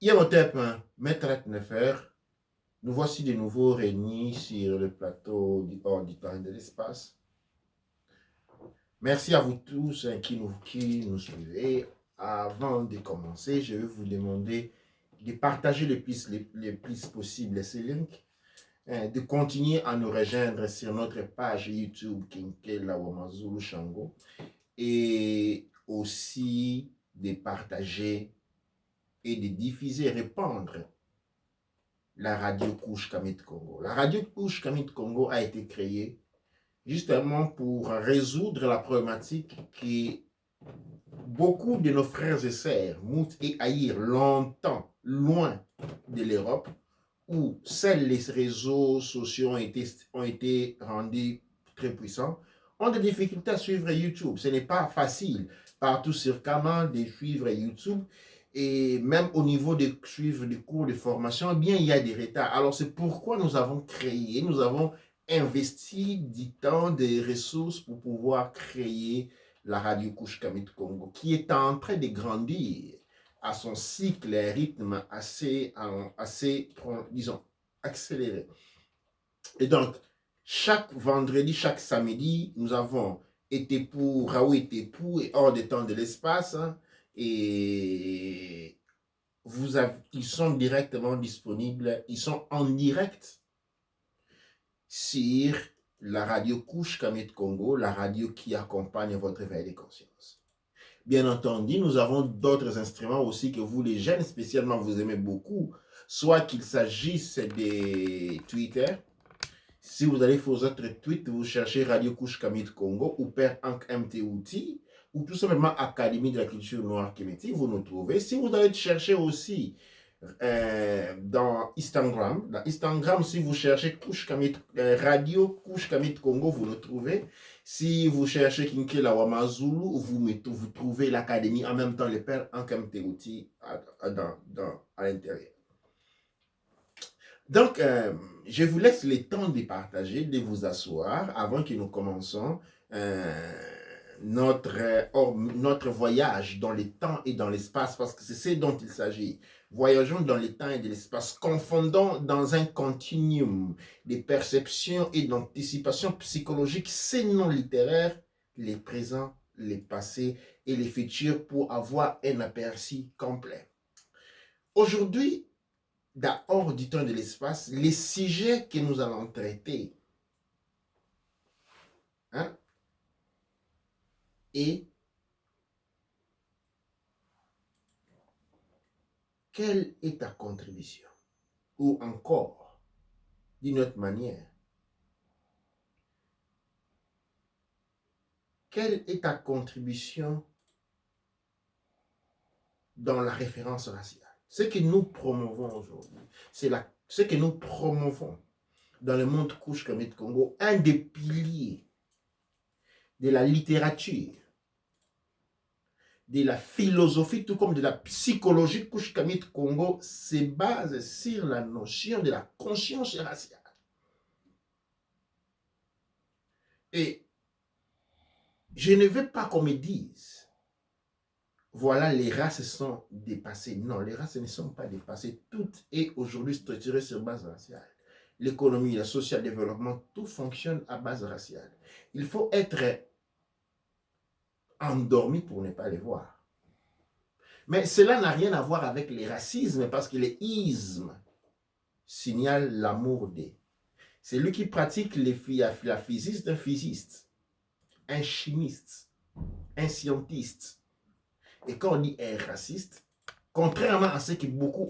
Imhotep, Maître Nefer, nous voici de nouveau réunis sur le plateau du hors du temps et de l'espace. Merci à vous tous qui nous suivez. Avant de commencer, je vais vous demander de partager le plus possible ces links, de continuer à nous rejoindre sur notre page YouTube Kinkela Wamazulu Shango et aussi de partager et de diffuser, répandre la radio Couche Kamit Congo. La radio Couche Kamit Congo a été créée justement pour résoudre la problématique que beaucoup de nos frères et sœurs, Mout et Aïr, longtemps loin de l'Europe, où seuls les réseaux sociaux ont été rendus très puissants, ont des difficultés à suivre YouTube. Ce n'est pas facile partout sur Kama de suivre YouTube. Et même au niveau de suivre des cours de formation, eh bien, il y a des retards. Alors, c'est pourquoi nous avons investi du temps, des ressources pour pouvoir créer la radio Couche Kamit Congo, qui est en train de grandir à son cycle et rythme assez, disons, accéléré. Et donc, chaque vendredi, chaque samedi, nous avons été pour, Raoult était pour, et hors des temps de l'espace, et ils sont directement disponibles, ils sont en direct sur la radio Couche Kamit Congo, la radio qui accompagne votre éveil de conscience. Bien entendu, nous avons d'autres instruments aussi que vous, les jeunes, spécialement, vous aimez beaucoup, soit qu'il s'agisse des Twitter. Si vous allez sur votre tweet, vous cherchez Radio Couche Kamit Congo ou Père Ank MTouti ou tout simplement Académie de la culture noire Kéméti, vous nous trouvez. Si vous allez chercher aussi dans Instagram, si vous cherchez Radio Couche Kamit Congo, vous le trouvez. Si vous cherchez Kinkela Wamazulu, vous trouvez l'académie en même temps le père Ankamteuti à l'intérieur. Donc, je vous laisse le temps de partager, de vous asseoir avant que nous commençons notre voyage dans le temps et dans l'espace, parce que c'est ce dont il s'agit. Voyageons dans le temps et de l'espace, confondons dans un continuum de perceptions et d'anticipation psychologique, ces non littéraires, les présents, les passés et les futurs pour avoir un aperçu complet. Aujourd'hui, hors du temps et de l'espace, les sujets que nous allons traiter, et quelle est ta contribution? Ou encore, d'une autre manière, quelle est ta contribution dans la référence raciale? Ce que nous promouvons aujourd'hui, c'est ce que nous promouvons dans le monde Couche Kamit Congo, un des piliers de la littérature, de la philosophie, tout comme de la psychologie Couche Kamit Congo, se base sur la notion de la conscience raciale. Et je ne veux pas qu'on me dise, voilà, les races sont dépassées. Non, les races ne sont pas dépassées. Tout est aujourd'hui structuré sur base raciale. L'économie, le social développement, tout fonctionne à base raciale. Il faut être endormi pour ne pas les voir. Mais cela n'a rien à voir avec les racismes, parce que les ismes signalent l'amour des. C'est lui qui pratique la physique d'un physiste, un chimiste, un scientiste. Et quand on dit un raciste, contrairement à ce que beaucoup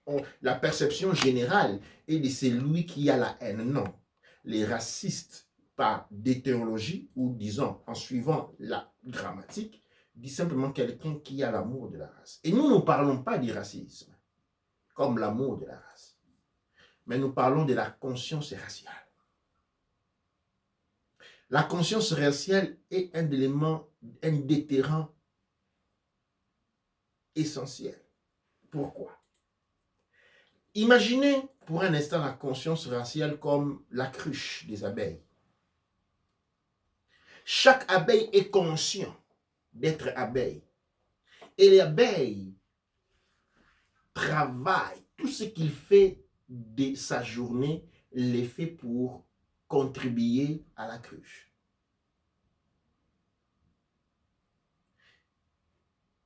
ont la perception générale, et c'est lui qui a la haine. Non. Les racistes, par d'étymologie, ou disons en suivant la grammatique, dit simplement quelqu'un qui a l'amour de la race. Et nous ne parlons pas du racisme comme l'amour de la race, mais nous parlons de la conscience raciale. La conscience raciale est un élément, un déterrant essentiel. Pourquoi? Imaginez pour un instant la conscience raciale comme la cruche des abeilles. Chaque abeille est conscient d'être abeille. Et l'abeille travaille, tout ce qu'il fait de sa journée, l'est fait pour contribuer à la cruche.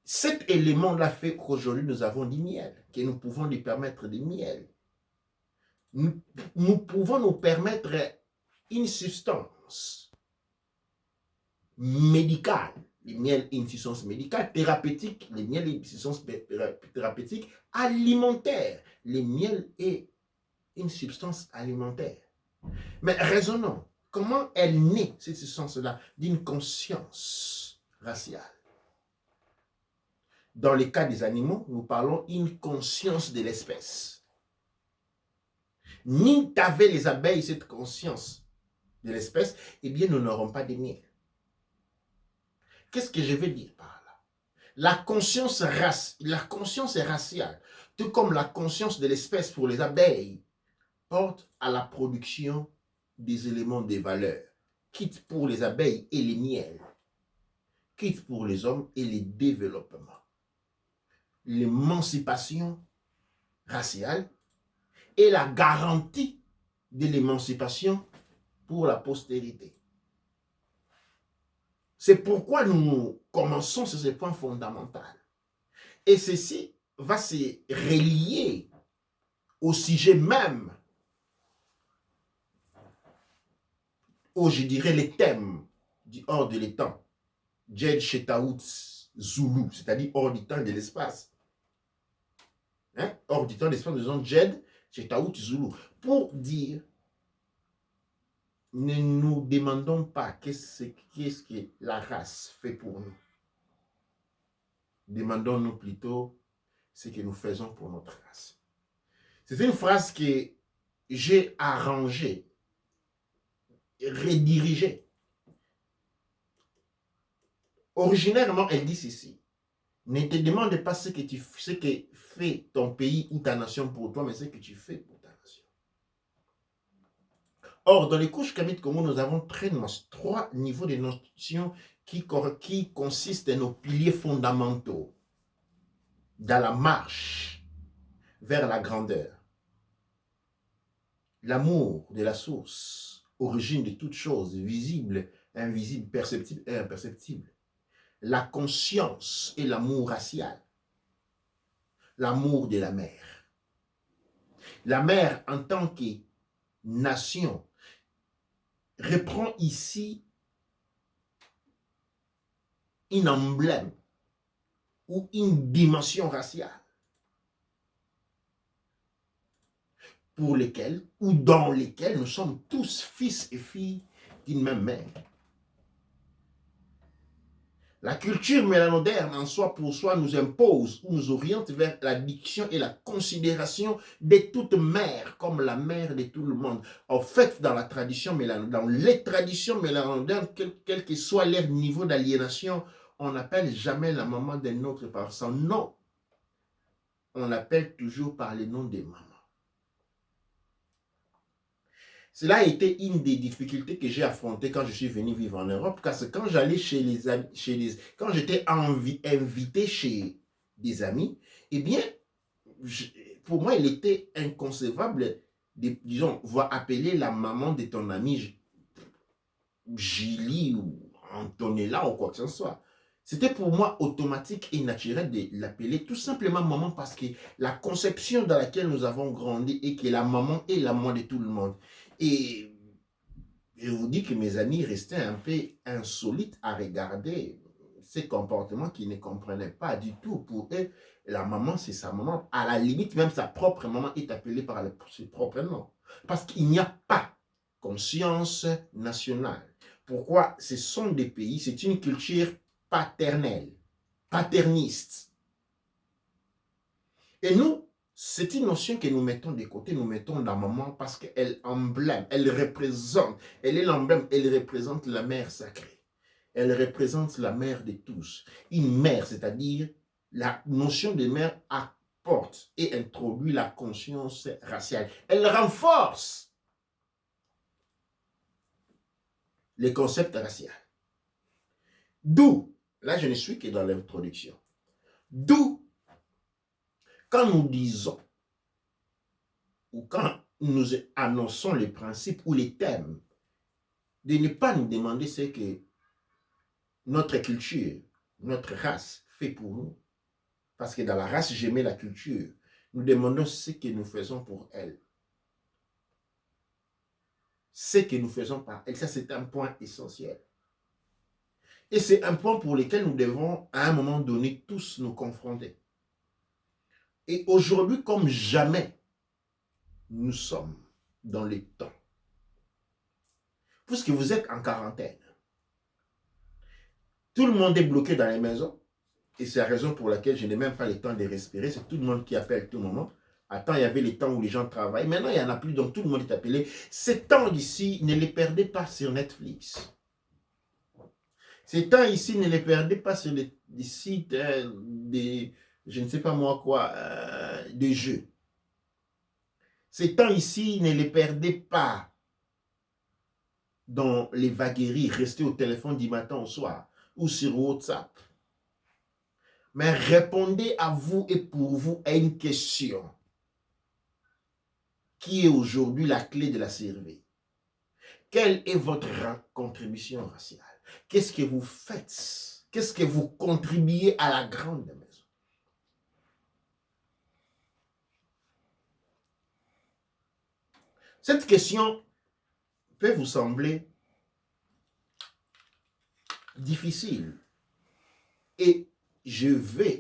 Cet élément-là fait qu'aujourd'hui, nous avons du miel, que nous pouvons lui permettre du miel. Nous pouvons nous permettre une substance médicale. Le miel est une substance médicale, thérapeutique. Le miel est une substance thérapeutique, alimentaire. Le miel est une substance alimentaire. Mais raisonnons, comment elle naît, cette substance-là, d'une conscience raciale? Dans le cas des animaux, nous parlons d'une conscience de l'espèce. Ni qu'avaient les abeilles cette conscience de l'espèce, eh bien, nous n'aurons pas de miel. Qu'est-ce que je veux dire par là? La conscience est raciale, tout comme la conscience de l'espèce pour les abeilles porte à la production des éléments de valeur, quitte pour les abeilles et les miels, quitte pour les hommes et les développements. L'émancipation raciale est la garantie de l'émancipation pour la postérité. C'est pourquoi nous commençons sur ce point fondamental. Et ceci va se relier au sujet même, je dirais les thèmes du hors de l'étang, Djed Chetaout Zulu, c'est-à-dire hors du temps et de l'espace. Hors du temps et de l'espace, nous disons Djed Chetaout Zulu, pour dire, ne nous demandons pas qu'est-ce que la race fait pour nous. Demandons-nous plutôt ce que nous faisons pour notre race. C'est une phrase que j'ai arrangée, redirigée. Originairement, elle dit ceci. Ne te demande pas ce que fait ton pays ou ta nation pour toi, mais ce que tu fais pour ta nation. Or, dans les couches Kamit Congo, nous avons trois niveaux de notions qui consistent en nos piliers fondamentaux dans la marche vers la grandeur. L'amour de la source, origine de toute chose, visible, invisible, perceptible et imperceptible. La conscience et l'amour racial. L'amour de la mère. La mère, en tant que nation, reprend ici un emblème ou une dimension raciale pour lesquels ou dans lesquels nous sommes tous fils et filles d'une même mère. La culture mélanoderme en soi pour soi nous impose ou nous oriente vers l'addiction et la considération de toute mère comme la mère de tout le monde. En fait, dans la tradition mélanoderme, dans les traditions mélanodermes, quel que soit leur niveau d'aliénation, on n'appelle jamais la maman d'un autre par son nom. On l'appelle toujours par le nom des mamans. Cela a été une des difficultés que j'ai affrontées quand je suis venu vivre en Europe, parce que quand j'allais quand j'étais invité chez des amis, eh bien, pour moi, il était inconcevable de, disons, voir appeler la maman de ton ami Julie ou Antonella ou quoi que ce soit. C'était pour moi automatique et naturel de l'appeler tout simplement maman parce que la conception dans laquelle nous avons grandi est que la maman est la maman de tout le monde. Et je vous dis que mes amis restaient un peu insolites à regarder ces comportements qu'ils ne comprenaient pas du tout. Pour eux, la maman, c'est sa maman. À la limite, même sa propre maman est appelée par ses propres noms. Parce qu'il n'y a pas conscience nationale. Pourquoi? Ce sont des pays, c'est une culture paternelle, paterniste. Et nous, c'est une notion que nous mettons de côté, nous mettons la maman parce qu'elle emblème, elle représente, elle est l'emblème, elle représente la mère sacrée. Elle représente la mère de tous. Une mère, c'est-à-dire la notion de mère apporte et introduit la conscience raciale. Elle renforce les concepts raciaux. D'où, là je ne suis que dans l'introduction, d'où Quand nous disons, ou quand nous annonçons les principes ou les thèmes, de ne pas nous demander ce que notre culture, notre race fait pour nous. Parce que dans la race, j'aimais la culture. Nous demandons ce que nous faisons pour elle. Ce que nous faisons par elle, ça c'est un point essentiel. Et c'est un point pour lequel nous devons à un moment donné tous nous confronter. Et aujourd'hui, comme jamais, nous sommes dans les temps. Puisque vous êtes en quarantaine, tout le monde est bloqué dans les maisons. Et c'est la raison pour laquelle je n'ai même pas le temps de respirer. C'est tout le monde qui appelle tout le moment. Attends, il y avait les temps où les gens travaillent. Maintenant, il n'y en a plus, donc tout le monde est appelé. Ces temps ici, ne les perdez pas sur Netflix. Ces temps ici, ne les perdez pas sur des sites, des, je ne sais pas moi quoi, des jeux. Ces temps ici, ne les perdez pas dans les vagueries, restez au téléphone du matin au soir ou sur WhatsApp. Mais répondez à vous et pour vous à une question qui est aujourd'hui la clé de la survie. Quelle est votre contribution raciale? Qu'est-ce que vous faites? Qu'est-ce que vous contribuez à la grande maison? Cette question peut vous sembler difficile. Et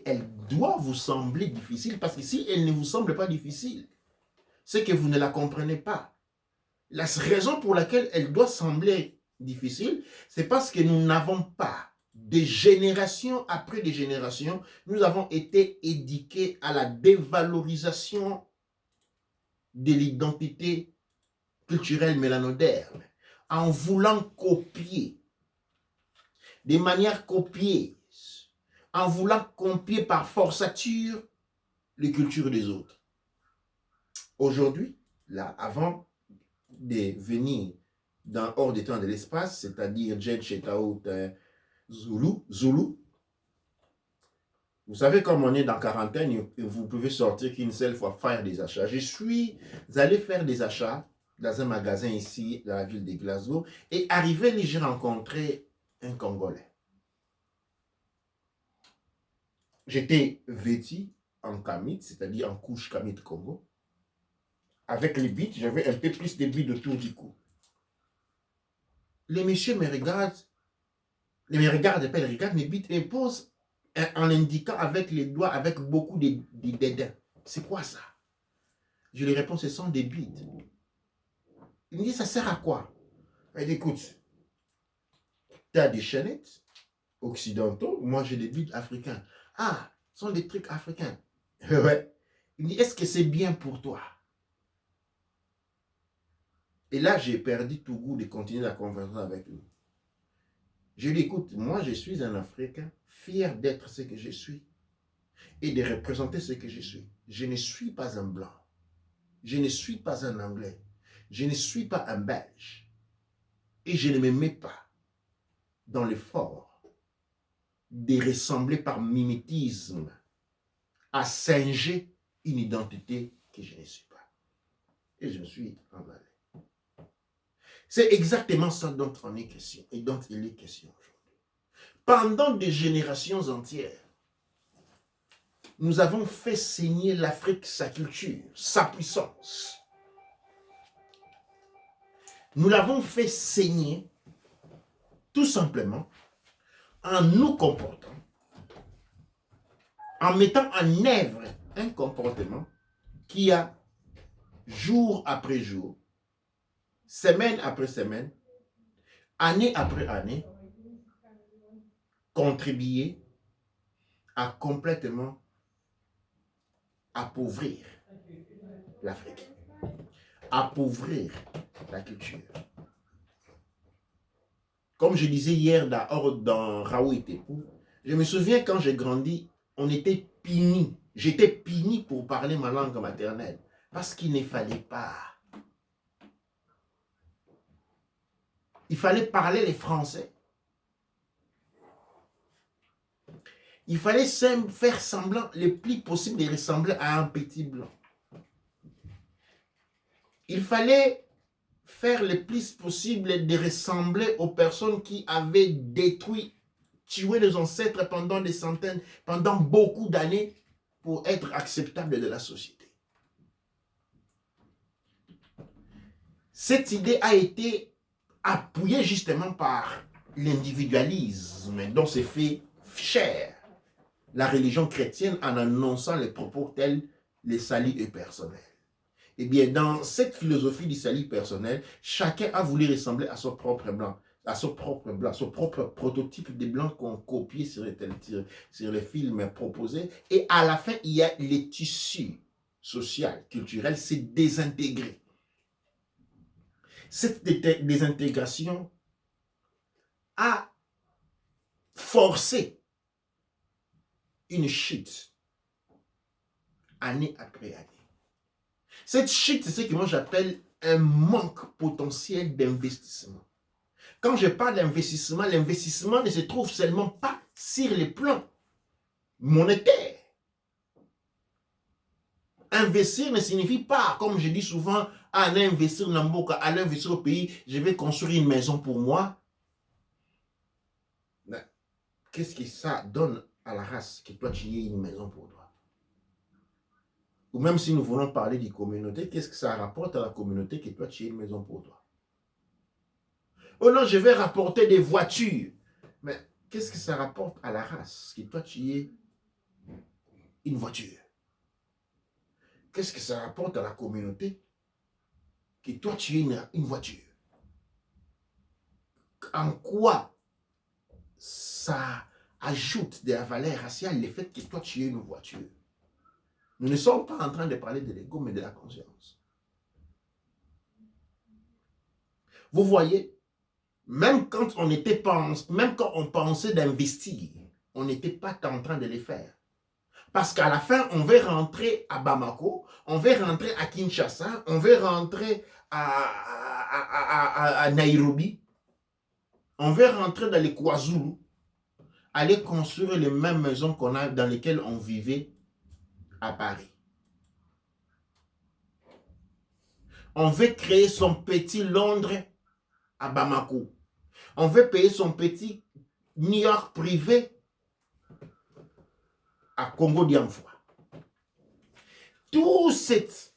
elle doit vous sembler difficile parce que si elle ne vous semble pas difficile, c'est que vous ne la comprenez pas. La raison pour laquelle elle doit sembler difficile, c'est parce que nous n'avons pas, de génération après des générations, nous avons été éduqués à la dévalorisation de l'identité culturelle mélanoderme, en voulant copier, de manière copieuse, en voulant copier par forçature les cultures des autres. Aujourd'hui, là, avant de venir dans hors des temps de l'espace, c'est-à-dire Jet Chetaout Zulu. Vous savez, comme on est dans quarantaine, vous pouvez sortir qu'une seule fois faire des achats. Je suis allé faire des achats dans un magasin ici, dans la ville de Glasgow, et arrivé, j'ai rencontré un Congolais. J'étais vêtu en kamit, c'est-à-dire en couche kamit Congo. Avec les bites, j'avais un peu plus de bites autour du cou. Les messieurs me regardent, mes bites et posent en indiquant avec les doigts, avec beaucoup de dédain. C'est quoi ça? Je lui réponds, ce sont des bites. Il me dit, ça sert à quoi? Il dit, écoute, tu as des chaînettes occidentaux, moi j'ai des bites africains. Ah, ce sont des trucs africains. Ouais. Il me dit, est-ce que c'est bien pour toi? Et là, j'ai perdu tout goût de continuer la conversation avec lui. Je lui dis, écoute, moi je suis un Africain, fier d'être ce que je suis et de représenter ce que je suis. Je ne suis pas un blanc. Je ne suis pas un Anglais. Je ne suis pas un Belge. Et je ne me mets pas dans l'effort de ressembler par mimétisme à singer une identité que je ne suis pas. Et je me suis en allé. C'est exactement ça dont on est question et dont il est question aujourd'hui. Pendant des générations entières, nous avons fait saigner l'Afrique, sa culture, sa puissance. Nous l'avons fait saigner tout simplement en nous comportant, en mettant en œuvre un comportement qui a, jour après jour, semaine après semaine, année après année, contribué à complètement appauvrir l'Afrique, appauvrir la culture. Comme je disais hier dans Raoult et Tepou, je me souviens quand j'ai grandi, on était puni. J'étais puni pour parler ma langue maternelle. Parce qu'il ne fallait pas. Il fallait parler les Français. Il fallait faire semblant le plus possible de ressembler à un petit blanc. Il fallait faire le plus possible de ressembler aux personnes qui avaient détruit, tué les ancêtres pendant des centaines, pendant beaucoup d'années pour être acceptables de la société. Cette idée a été appuyée justement par l'individualisme dont s'est fait cher la religion chrétienne en annonçant les propos tels les saluts et personnels. Eh bien, dans cette philosophie du salut personnel, chacun a voulu ressembler à son propre blanc, son propre prototype de blanc qu'on copiait sur les films proposés. Et à la fin, il y a les tissus social, culturel, c'est désintégré. Cette désintégration a forcé une chute année après année. Cette chute, c'est ce que moi j'appelle un manque potentiel d'investissement. Quand je parle d'investissement, l'investissement ne se trouve seulement pas sur les plans monétaires. Investir ne signifie pas, comme je dis souvent, aller investir dans Mboka, aller investir au pays, je vais construire une maison pour moi. Qu'est-ce que ça donne à la race que toi tu aies une maison pour toi? Ou même si nous voulons parler de communauté, qu'est-ce que ça rapporte à la communauté que toi tu aies une maison pour toi? Oh non, je vais rapporter des voitures. Mais qu'est-ce que ça rapporte à la race que toi tu aies une voiture? Qu'est-ce que ça rapporte à la communauté que toi tu aies une voiture? En quoi ça ajoute de la valeur raciale le fait que toi tu aies une voiture? Nous ne sommes pas en train de parler de l'ego, mais de la conscience. Vous voyez, même quand on pensait d'investir, on n'était pas en train de les faire. Parce qu'à la fin, on veut rentrer à Bamako, on veut rentrer à Kinshasa, on veut rentrer à Nairobi, on veut rentrer dans les KwaZulu, aller construire les mêmes maisons dans lesquelles on vivait à Paris. On veut créer son petit Londres à Bamako. On veut payer son petit New York privé à Congo-Diamfoua. Tout cet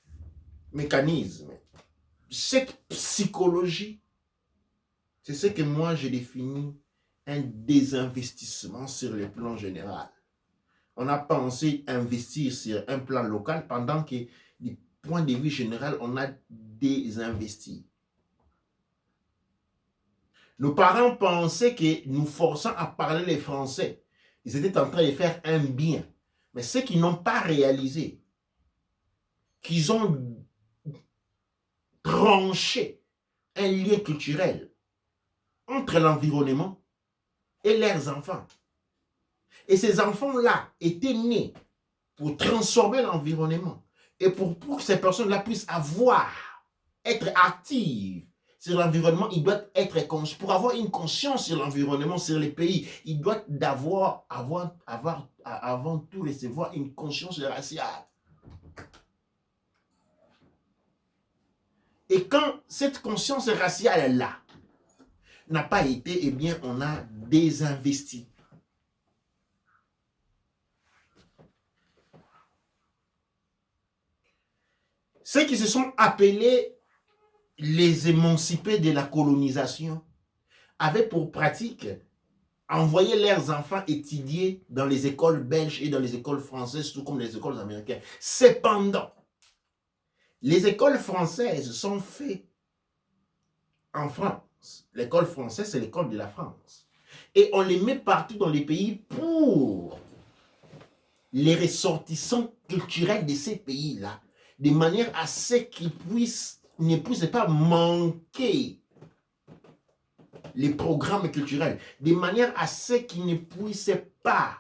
mécanisme, cette psychologie, c'est ce que moi j'ai défini un désinvestissement sur le plan général. On a pensé investir sur un plan local pendant que du point de vue général, on a désinvesti. Nos parents pensaient que nous forçant à parler le français, ils étaient en train de faire un bien. Mais ce qu'ils n'ont pas réalisé, qu'ils ont tranché un lien culturel entre l'environnement et leurs enfants. Et ces enfants-là étaient nés pour transformer l'environnement et pour que ces personnes-là puissent être actives sur l'environnement. Il doit être conscient. Pour avoir une conscience sur l'environnement, sur les pays, il doit avant tout recevoir une conscience raciale. Et quand cette conscience raciale-là n'a pas été, eh bien, on a désinvesti. Ceux qui se sont appelés les émancipés de la colonisation avaient pour pratique envoyer leurs enfants étudier dans les écoles belges et dans les écoles françaises, tout comme les écoles américaines. Cependant, les écoles françaises sont faites en France. L'école française, c'est l'école de la France. Et on les met partout dans les pays pour les ressortissants culturels de ces pays-là, de manière à ce qu'ils ne puissent pas manquer les programmes culturels, de manière à ce qu'ils ne puissent pas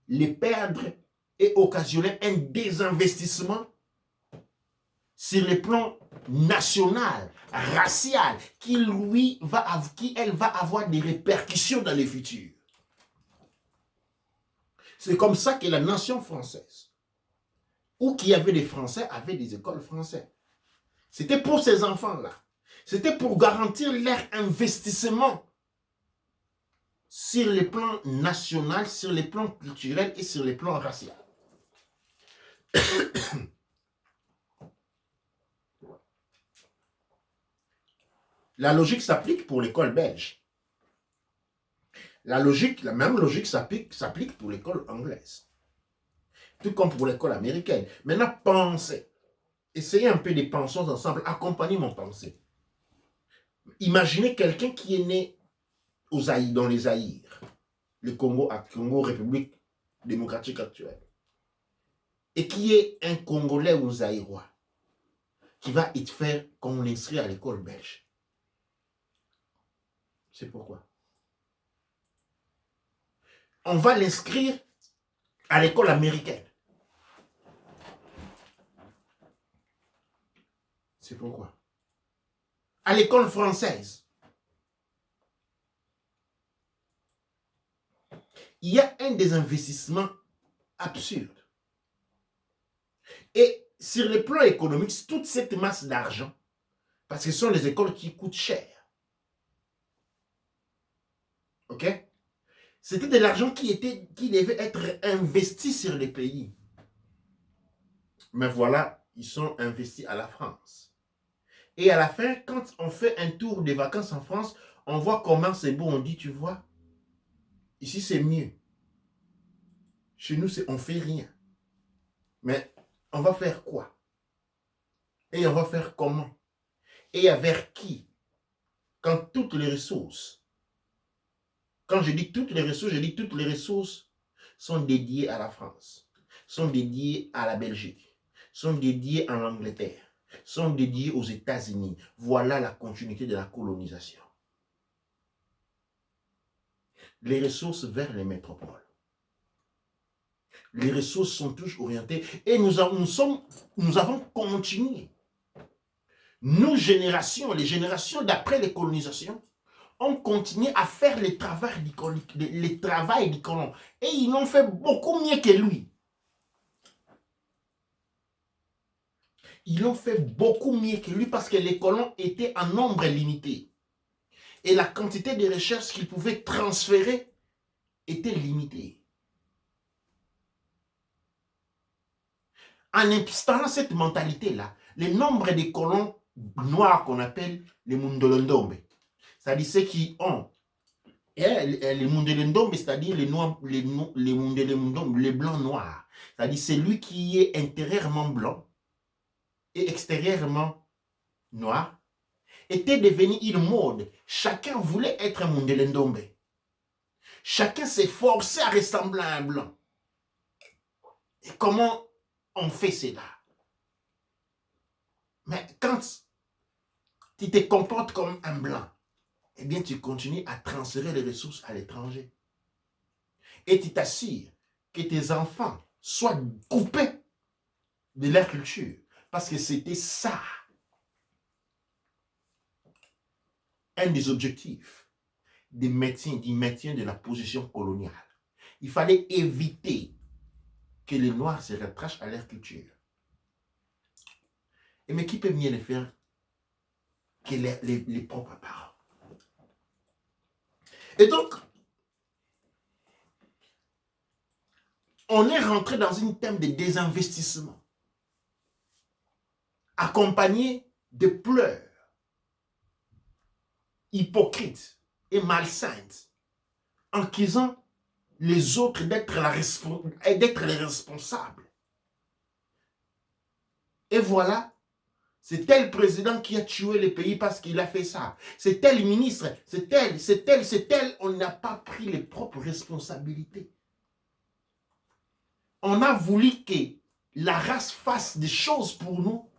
les perdre et occasionner un désinvestissement sur le plan national, racial, qui elle va avoir des répercussions dans le futur. C'est comme ça que la nation française, où qui avait des Français, avait des écoles françaises. C'était pour ces enfants-là. C'était pour garantir leur investissement sur les plans national, sur les plans culturels et sur les plans raciaux. La logique s'applique pour l'école belge. La même logique s'applique pour l'école anglaise. Tout comme pour l'école américaine. Maintenant, pensez. Essayez un peu de penser ensemble. Accompagnez mon pensée. Imaginez quelqu'un qui est né dans les Zaïres, le Congo, République démocratique actuelle, et qui est un Congolais ou Zaïrois, qui va être fait qu'on l'inscrit à l'école belge. C'est pourquoi. On va l'inscrire à l'école américaine. C'est pourquoi. À l'école française. Il y a un des investissements absurdes. Et sur le plan économique, toute cette masse d'argent, parce que ce sont les écoles qui coûtent cher. OK? C'était de l'argent qui devait être investi sur les pays. Mais voilà, ils sont investis à la France. Et à la fin, quand on fait un tour des vacances en France, on voit comment c'est beau. On dit, tu vois, ici c'est mieux. Chez nous, on ne fait rien. Mais on va faire quoi? Et on va faire comment? Et avec qui? Quand toutes les ressources, quand je dis toutes les ressources, je dis toutes les ressources sont dédiées à la France, sont dédiées à la Belgique, sont dédiées en Angleterre, sont dédiées aux États-Unis. Voilà la continuité de la colonisation. Les ressources vers les métropoles. Les ressources sont toujours orientées et nous avons continué. Nos générations, les générations d'après les colonisations, ont continué à faire les travaux du colon. Et ils l'ont fait beaucoup mieux que lui. Ils l'ont fait beaucoup mieux que lui parce que les colons étaient en nombre limité. Et la quantité de recherches qu'ils pouvaient transférer était limitée. En installant cette mentalité-là, le nombre de colons noirs qu'on appelle les Mundolondombe, c'est-à-dire ceux qui ont les Mundolondombe, c'est-à-dire les blancs noirs, c'est-à-dire celui qui est intérieurement blanc et extérieurement noir, était devenu une mode. Chacun voulait être un Mundolondombe. Chacun s'est forcé à ressembler à un blanc. Et comment on fait cela? Mais quand tu te comportes comme un blanc, eh bien tu continues à transférer les ressources à l'étranger. Et tu t'assures que tes enfants soient coupés de leur culture. Parce que c'était ça, un des objectifs du maintien de la position coloniale. Il fallait éviter que les Noirs se rattachent à leur culture. Mais qui peut mieux le faire que les propres parents? Et donc, on est rentré dans un thème de désinvestissement, accompagné de pleurs hypocrites et malsaines, en accusant les autres d'être les responsables. Et voilà, c'est tel président qui a tué le pays parce qu'il a fait ça. C'est tel ministre, c'est tel. On n'a pas pris les propres responsabilités. On a voulu que la race fasse des choses pour nous,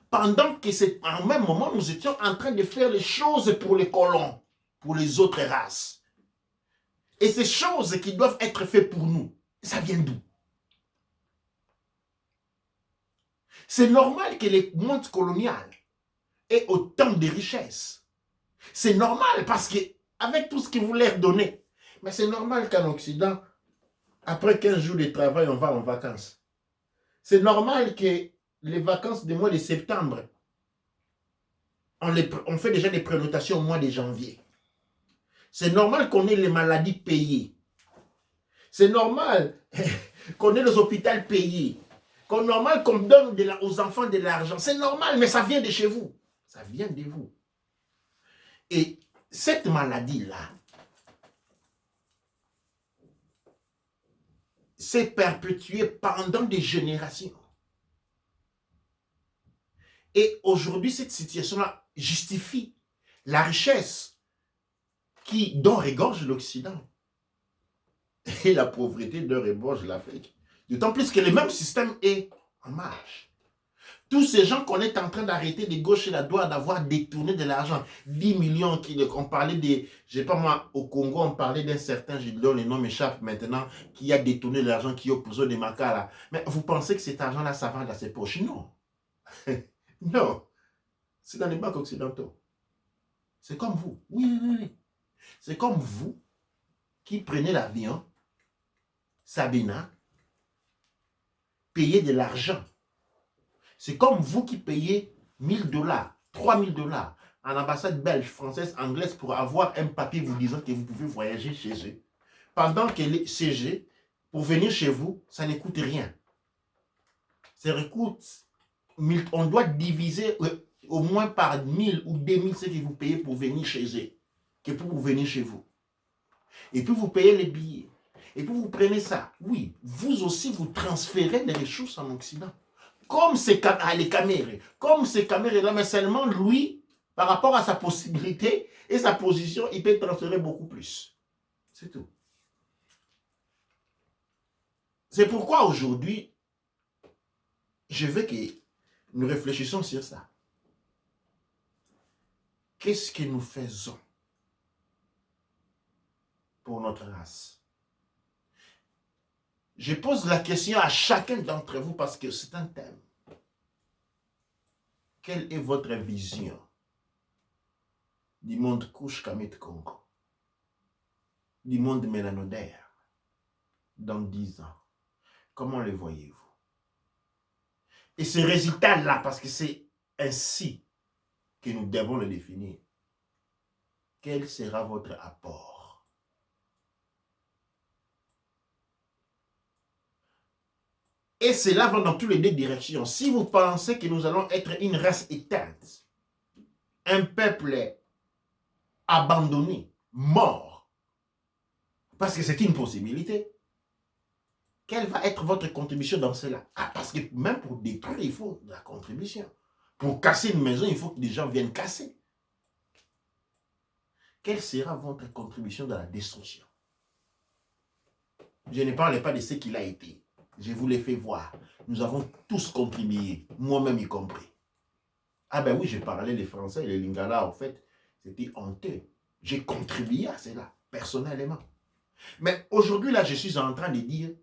pendant que c'est en même moment, nous étions en train de faire les choses pour les colons, pour les autres races. Et ces choses qui doivent être faites pour nous, ça vient d'où? C'est normal que les mondes coloniales aient autant de richesses. C'est normal parce que avec tout ce qu'ils voulaient leur donner, mais c'est normal qu'en Occident, Après 15 jours de travail, on va en vacances. C'est normal que les vacances du mois de septembre, on fait déjà des prénotations au mois de janvier. C'est normal qu'on ait les maladies payées. C'est normal qu'on ait les hôpitaux payés. C'est normal qu'on donne aux enfants de l'argent. C'est normal, mais ça vient de chez vous. Ça vient de vous. Et cette maladie-là s'est perpétuée pendant des générations. Et aujourd'hui, cette situation-là justifie la richesse dont regorge l'Occident et la pauvreté dont regorge l'Afrique. D'autant plus que le même système est en marche. Tous ces gens qu'on est en train d'arrêter de gauche et la droite d'avoir détourné de l'argent, 10 millions, on parlait des, je sais pas moi, au Congo, on parlait d'un certain, je donne le nom m'échappe maintenant, qui a détourné l'argent qui est opposé des Makala. Mais vous pensez que cet argent-là, ça va dans ses poches? Non. Non. C'est dans les banques occidentaux. C'est comme vous. Oui, oui, oui. C'est comme vous qui prenez l'avion, Sabina, payez de l'argent. C'est comme vous qui payez 1000 $, 3000 $ en ambassade belge, française, anglaise pour avoir un papier vous disant que vous pouvez voyager chez eux. Pendant que les CG, pour venir chez vous, ça ne coûte rien. Ça coûte, on doit diviser au moins par 1000 ou 2000 ce que vous payez pour venir chez eux, que pour venir chez vous. Et puis vous payez les billets. Et puis vous prenez ça. Oui, vous aussi vous transférez les ressources en Occident. Comme c'est les caméras. Comme ces caméras-là, mais seulement lui, par rapport à sa possibilité et sa position, il peut transférer beaucoup plus. C'est tout. C'est pourquoi aujourd'hui, je veux que nous réfléchissions sur ça. Qu'est-ce que nous faisons pour notre race? Je pose la question à chacun d'entre vous parce que c'est un thème. Quelle est votre vision du monde Couche Kamit Congo, du monde mélanodaire dans 10 ans? Comment le voyez-vous? Et ce résultat-là, parce que c'est ainsi que nous devons le définir, quel sera votre apport? Et cela va dans toutes les deux directions. Si vous pensez que nous allons être une race éteinte, un peuple abandonné, mort, parce que c'est une possibilité, quelle va être votre contribution dans cela? Ah, parce que même pour détruire, il faut de la contribution. Pour casser une maison, il faut que des gens viennent casser. Quelle sera votre contribution dans la destruction? Je ne parle pas de ce qu'il a été. Je vous l'ai fait voir. Nous avons tous contribué, moi-même y compris. Ah ben oui, j'ai parlé les Français et les Lingala, en fait, c'était honteux. J'ai contribué à cela, personnellement. Mais aujourd'hui, là, je suis en train de dire,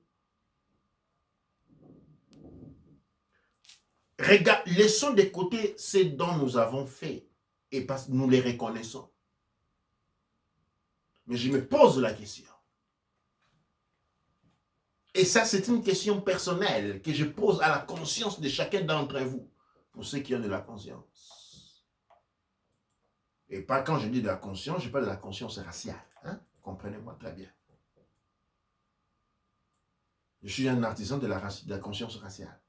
regarde, laissons de côté ce dont nous avons fait, et parce que nous les reconnaissons. Mais je me pose la question. Et ça, c'est une question personnelle que je pose à la conscience de chacun d'entre vous, pour ceux qui ont de la conscience. Et pas quand je dis de la conscience, je parle de la conscience raciale. Hein? Comprenez-moi très bien. Je suis un artisan de la conscience raciale.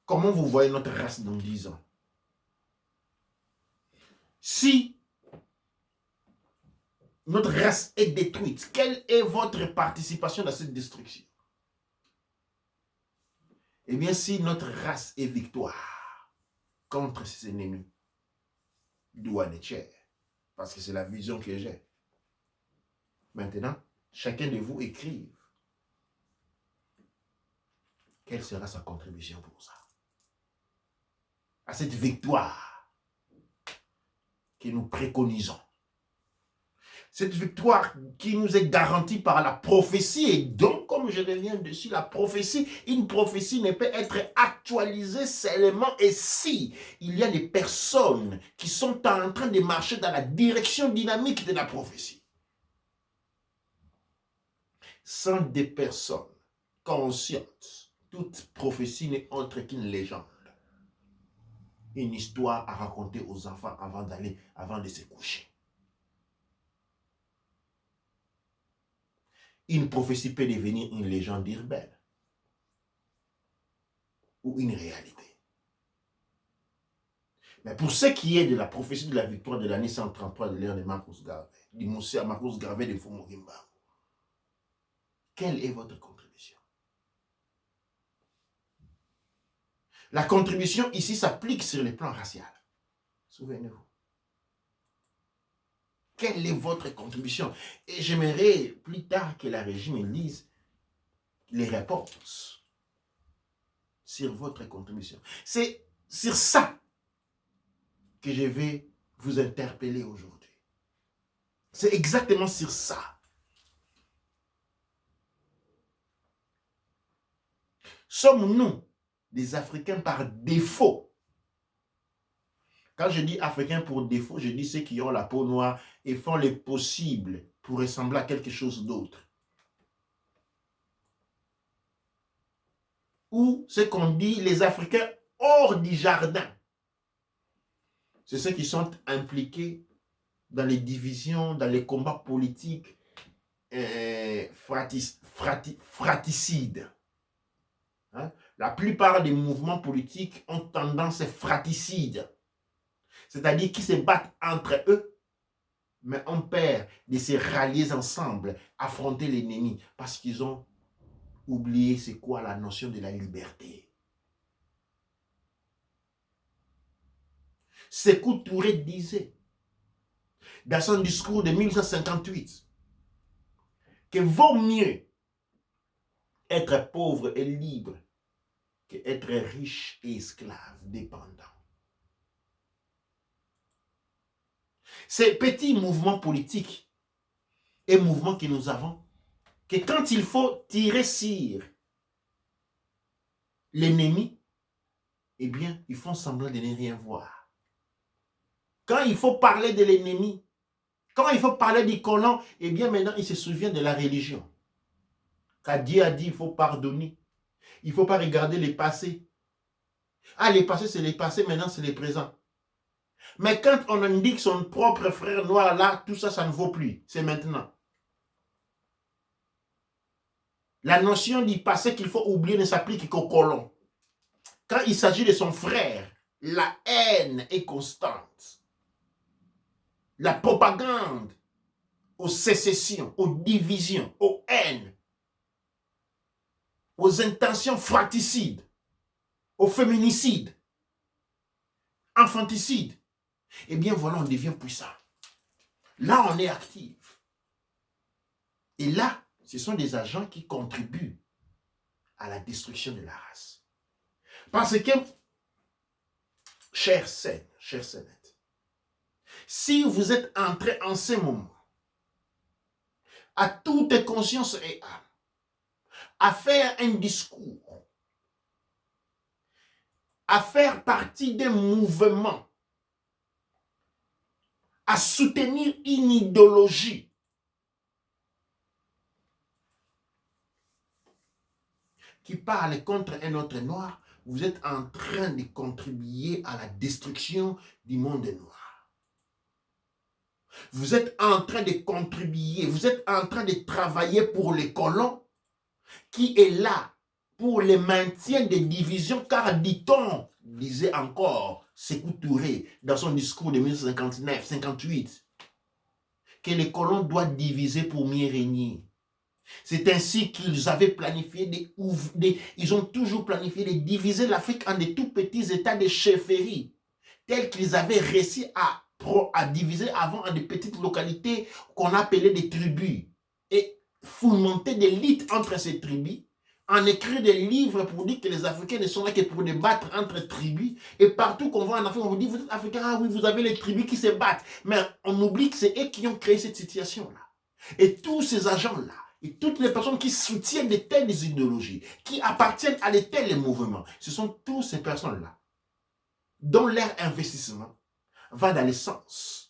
Comment vous voyez notre race dans 10 ans? Si notre race est détruite, quelle est votre participation dans cette destruction? Eh bien, si notre race est victoire contre ses ennemis, douaniers, parce que c'est la vision que j'ai. Maintenant, chacun de vous écrive quelle sera sa contribution pour ça. À cette victoire que nous préconisons. Cette victoire qui nous est garantie par la prophétie. Et donc, comme je reviens dessus, la prophétie, une prophétie ne peut être actualisée seulement et si il y a des personnes qui sont en train de marcher dans la direction dynamique de la prophétie. Sans des personnes conscientes, toute prophétie n'est autre qu'une légende. Une histoire à raconter aux enfants avant de se coucher. Une prophétie peut devenir une légende urbaine ou une réalité. Mais pour ce qui est de la prophétie de la victoire de l'année 133 de l'ère de Marcus Garvey, du Moussa Marcus Garvey de Fumogimba, quelle est votre contribution? La contribution ici s'applique sur le plan racial. Souvenez-vous. Quelle est votre contribution? Et j'aimerais plus tard que la régie me lise les réponses sur votre contribution. C'est sur ça que je vais vous interpeller aujourd'hui. C'est exactement sur ça. Sommes-nous des Africains par défaut? Quand je dis Africains pour défaut, je dis ceux qui ont la peau noire et font le possible pour ressembler à quelque chose d'autre. Ou ce qu'on dit les Africains hors du jardin. C'est ceux qui sont impliqués dans les divisions, dans les combats politiques fraticides. Hein? La plupart des mouvements politiques ont tendance fratricide. C'est-à-dire qu'ils se battent entre eux, mais on perd de se rallier ensemble, affronter l'ennemi, parce qu'ils ont oublié c'est quoi la notion de la liberté. Sékou Touré disait, dans son discours de 1958, que vaut mieux être pauvre et libre qu'être riche et esclave, dépendant. Ces petits mouvements politiques et mouvements que nous avons, que quand il faut tirer sur l'ennemi, eh bien, ils font semblant de ne rien voir. Quand il faut parler de l'ennemi, quand il faut parler du colon, eh bien, maintenant, il se souvient de la religion. Quand Dieu a dit, il faut pardonner. Il ne faut pas regarder les passés. Ah, les passés, c'est les passés, maintenant, c'est les présents. Mais quand on indique son propre frère noir là, tout ça, ça ne vaut plus. C'est maintenant. La notion du passé qu'il faut oublier ne s'applique qu'au colon. Quand il s'agit de son frère, la haine est constante. La propagande aux sécessions, aux divisions, aux haines, aux intentions fratricides, aux féminicides, infanticides. Eh bien voilà, on devient puissant. Là, on est actif. Et là, ce sont des agents qui contribuent à la destruction de la race. Parce que, chers Sénètes, si vous êtes entrés en ce moment à toute conscience et âme, à faire un discours, à faire partie d'un mouvement, à soutenir une idéologie, qui parle contre un autre noir, vous êtes en train de contribuer à la destruction du monde noir. Vous êtes en train de contribuer, vous êtes en train de travailler pour les colons qui est là pour le maintien des divisions, car dit-on, disait encore Sékou Touré dans son discours de 1959-58, que les colons doivent diviser pour mieux régner. C'est ainsi qu'ils avaient planifié, ils ont toujours planifié de diviser l'Afrique en des tout petits états de chefferie, tels qu'ils avaient réussi à diviser avant en des petites localités qu'on appelait des tribus, et fomenter des luttes entre ces tribus, en écrire des livres pour dire que les Africains ne sont là que pour débattre entre tribus, et partout qu'on voit en Afrique, on vous dit, vous êtes Africains, ah oui, vous avez les tribus qui se battent, mais on oublie que c'est eux qui ont créé cette situation-là. Et tous ces agents-là, et toutes les personnes qui soutiennent de telles idéologies, qui appartiennent à de tels mouvements, ce sont toutes ces personnes-là dont leur investissement va dans le sens